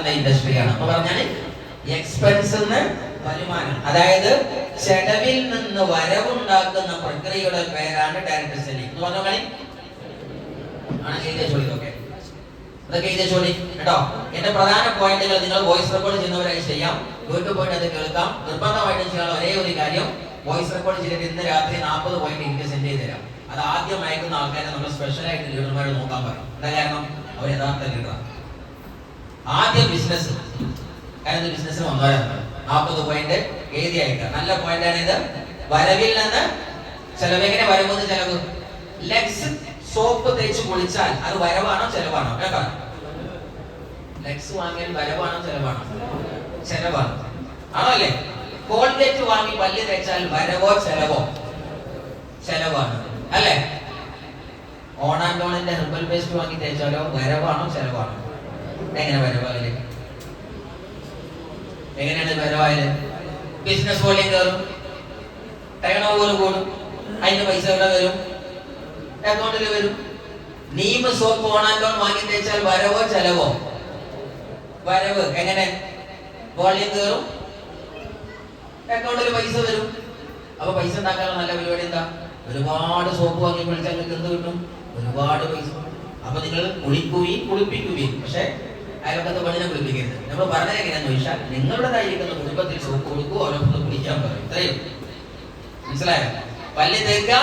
ഉണ്ടാക്കുന്ന ഇൻഡസ്ട്രിയാണ്. അപ്പൊ പറഞ്ഞാൽ എക്സ്പെൻസ് വരുമാനം, അതായത് ചെലവിൽ നിന്ന് വരവുണ്ടാക്കുന്ന പ്രക്രിയയുടെ പേരാണ് ഡയറക്ട് സെല്ലിംഗ് എന്ന് പറഞ്ഞ കളി ആണ്. എഴുതിയ ചോദ്യം ഓക്കെ, അതൊക്കെ എഴുതിയ ചോദ്യം കേട്ടോ. എന്റെ പ്രധാന പോയിന്റുകൾ നിങ്ങൾ വോയിസ് റെക്കോർഡ് ചെയ്യുന്നവരായി ചെയ്യാം, വീട്ടിൽ പോയിട്ട് അത് കേൾക്കാം. നിർബന്ധമായിട്ടും ചെയ്യാനുള്ള ഒരേ ഒരു കാര്യം, വോയിസ് റെക്കോർഡ് ചെയ്തിട്ട് ഇന്ന് രാത്രി 40 പോയിന്റ് എനിക്ക് സെൻഡ് ചെയ്ത് തരാം. അത് ആദ്യം അയക്കുന്ന ആൾക്കാരെ നമ്മൾ സ്പെഷ്യലായിട്ട് ലീഡർമാരെ നോക്കാൻ പറയും. എന്താ കാരണം? അവർ യഥാർത്ഥ ലീഡറാണ്. ആദ്യം ബിസിനസ്, കാരണം ബിസിനസ്സിന് വന്നവരാണ്. 40 പോയിന്റ് എഴുതി അയക്കുക. നല്ല പോയിന്റ് ആണ് ഇത്. വരവിൽ നിന്ന് ചെലവ്. എങ്ങനെ വരവെന്ന്? ചെലവ് ലെക്സ് സോപ്പ് തേച്ച് കുളിച്ചാൽ അത് വരവാണോ ചെലവാണോ? കേട്ടോ, ലെക്സ് വാങ്ങിയാൽ വരവാണോ ചെലവാണോ? ചെലവാണ്. ആണോ അല്ലേ? കോൾഗേറ്റ് വാങ്ങി പല്ല് തേച്ചാൽ വരവോ ചെലവോ? ചെലവാണ് അല്ലേ? ഓണാൻഡോണിന്റെ ഹെർബൽ പേസ്റ്റ് വാങ്ങി തേച്ചാലോ വരവാണോ ചെലവാണോ? എങ്ങനെ വരവായാലേ? എങ്ങനെയാണ് വരവായാല്? ബിസിനസ് വോളിയം കയറും, ടേൺ ഓവർ കൂടും, അതിന്റെ പൈസ എവിടെ വരും? അക്കൗണ്ടിൽ വരും. നീം സോപ്പ് ഓണാൻഡോൺ വാങ്ങി തേച്ചാൽ വരവോ ചെലവോ? വരവ്. എങ്ങനെ? വോളിയം കയറും, അക്കൗണ്ടിൽ പൈസ വരും. അപ്പൊ പൈസ ഉണ്ടാക്കാനുള്ള നല്ല പരിപാടി എന്താ? ഒരുപാട് സോപ്പ് വാങ്ങി കുളിച്ചാൽ നിങ്ങൾക്ക് എന്ത് കിട്ടും? ഒരുപാട് പൈസ. അപ്പൊ നിങ്ങൾ കുളിപ്പിക്കുകയും, പക്ഷെ അയൽവക്കത്തെ പെണ്ണിനെ കുളിപ്പിക്കരുത്. നമ്മൾ പറഞ്ഞത് എങ്ങനെയാന്ന് ചോദിച്ചാൽ, നിങ്ങളുടേതായിരിക്കുന്ന കുടുംബത്തിൽ സോപ്പ് കൊടുക്കുക, ഓരോരുത്തർ കുളിക്കാൻ പറയും. ഇത്രയും മനസ്സിലായോ? പല്ല് തേക്കുക,